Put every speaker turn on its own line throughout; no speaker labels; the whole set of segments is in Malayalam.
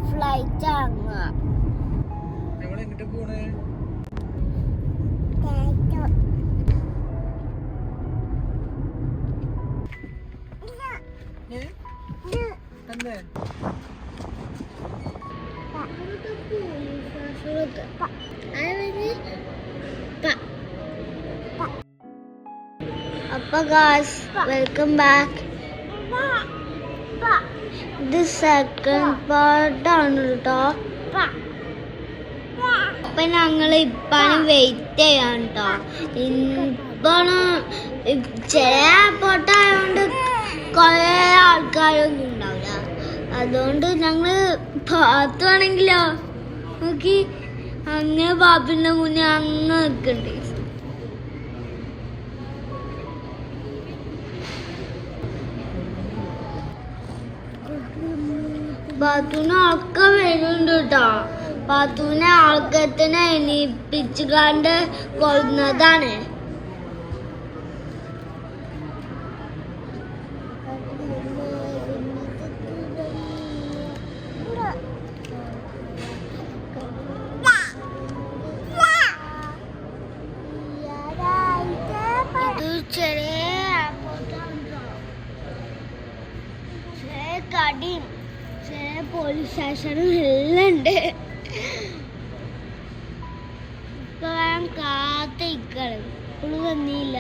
ഫ്ലൈറ്റ്
ഞങ്ങൾ എങ്ങോട്ട് പോണേ? അല്ലേ
Appa guys, welcome back. This second part ആണ് കേട്ടോ. അപ്പൊ ഞങ്ങള് ഇപ്പാണ് വെയിറ്റ് ചെയ്യാൻ കേട്ടോ. ഇപ്പാണ് ചില എയർപോർട്ട് ആയതുകൊണ്ട് കൊറേ ആൾക്കാരൊന്നും ഉണ്ടാവില്ല. അതുകൊണ്ട് ഞങ്ങള് പാത്തുവാണെങ്കിലോ നോക്കി അങ്ങനെ ബാബിന്റെ മുന്നേ അങ്ങ് നിൽക്കണ്ടേ. പാത്തൂന് ആൾക്കാർ വരുന്നുണ്ട് കേട്ടോ. പാത്തൂനെ ആൾക്കത്തിനെ എണീപ്പിച്ചുകാണ്ട് കൊള്ളുന്നതാണ്. ഇത് ചെറിയ കടിയും ചെറിയ പോലീസ് സ്റ്റേഷനും എല്ലാം ഉണ്ട്. ഇപ്പൊ ഞാൻ കാത്തിക്കണം, ഇപ്പോഴും വന്നില്ല.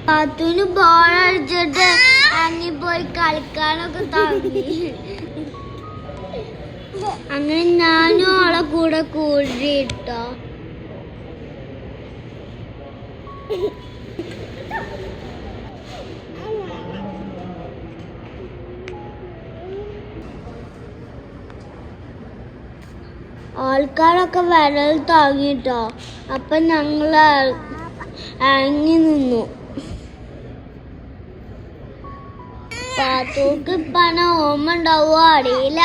പാത്തൂന് ബോൾ അടിച്ചിട്ട് അങ്ങി പോയി കളിക്കാനൊക്കെ തുടങ്ങി. അങ്ങനെ ഞാനും അവളെ കൂടെ കൂടിട്ടോ. ആൾക്കാരൊക്കെ വരൽ തുടങ്ങിട്ടോ. അപ്പൊ ഞങ്ങള് ഇറങ്ങി നിന്നു. പാത്തൂക്ക് ഇപ്പന ഓർമ്മ ഉണ്ടാവോ അറിയില്ല.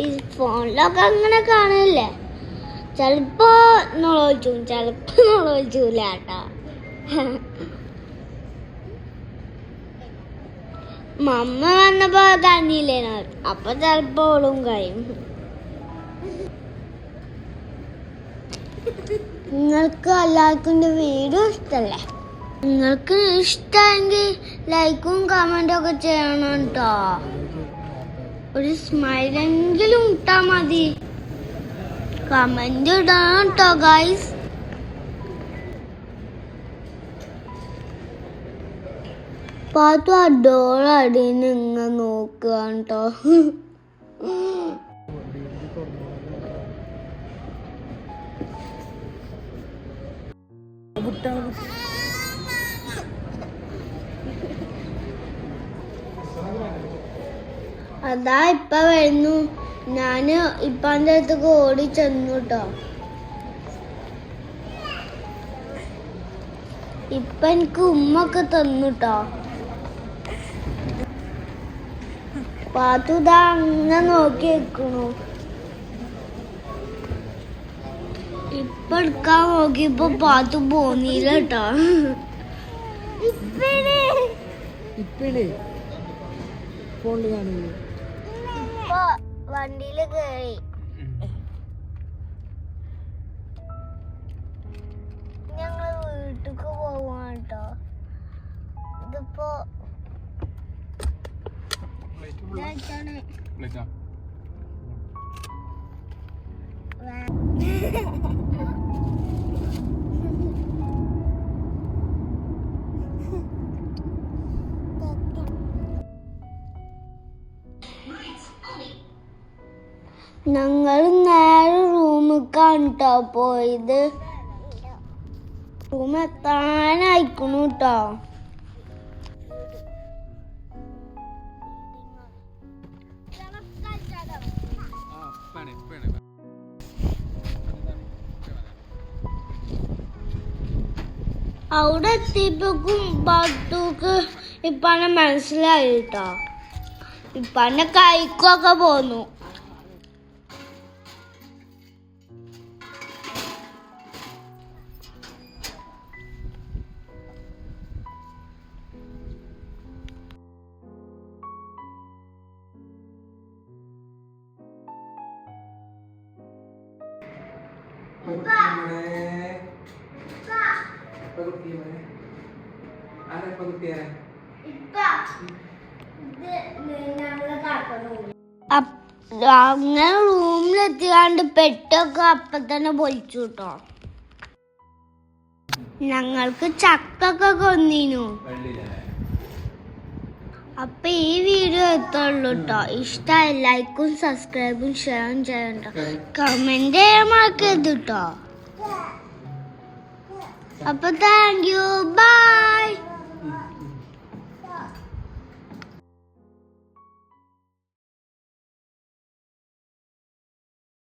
ഈ ഫോണിലൊക്കെ അങ്ങനെ കാണില്ലേ. ചെലപ്പോ നോളോച്ചു, ചെലപ്പോ നോളോച്ചൂല കേട്ടോ. മമ്മ വന്നപ്പോ കഞ്ഞില്ലേ, അപ്പൊ ചെലപ്പോ ഓളും കഴിയും. നിങ്ങൾക്ക് എല്ലാവർക്കും വീഡിയോ ഇഷ്ടല്ലേ? നിങ്ങൾക്ക് ഇഷ്ടമെങ്കിൽ ലൈക്കും കമന്റും ഒക്കെ ചെയ്യണം കേട്ടോ. ഒരു സ്മൈലെങ്കിലും ഇട്ടാ മതി. കമന്റ് ഇടണം കേട്ടോ ഗൈസ്. പാത്തു ആ ഡോർ അടിയിൽ ഇങ്ങനെ നോക്കുക കേട്ടോ. അതാ ഇപ്പ വരുന്നു. ഞാന് ഇപ്പാന്റെ അടുത്തേക്ക് ഓടി ചെന്നു കേട്ടോ. ഇപ്പ എനിക്ക് ഉമ്മൊക്കെ തന്നു കേട്ടോ. പാത്തു ഇതാ അങ്ങനെ നോക്കി വെക്കണു. ഇപ്പൊ എടുക്കാൻ നോക്കിയപ്പോ പാത്തു പോന്നില്ല കേട്ടോ.
ഫോണില് കാണില്ലേ?
ഇപ്പൊ വണ്ടിയില് കേറി. ഞങ്ങള് വീട്ടിക്ക് പോവാ കേട്ടോ. ഇതിപ്പോ ഞങ്ങൾ നേരെ റൂമിക്കാണ് കേട്ടോ പോയത്. റൂം എത്താനായിക്കണു കേട്ടോ. അവിടെ എത്തിയപ്പോക്കും പാത്തുക്ക് ഇപ്പാനെ മനസ്സിലായി കേട്ടോ. ഇപ്പാന്റെ കൈക്കൊക്കെ പോന്നു. അങ്ങനെ റൂമിലെത്തിയാണ്ട് പെട്ടൊക്കെ അപ്പൊ തന്നെ പൊളിച്ചു കേട്ടോ. ഞങ്ങൾക്ക് ചക്കൊക്കെ കൊന്നീനു. അപ്പൊ ഈ വീഡിയോ എത്തുള്ളൂ കേട്ടോ. ഇഷ്ടമായി ലൈക്കും സബ്സ്ക്രൈബും ഷെയറും ചെയ്യണ്ട, കമന്റ് ചെയ്യാൻ മറക്കരുത് കേട്ടോ. അപ്പൊ താങ്ക് യു, ബൈ.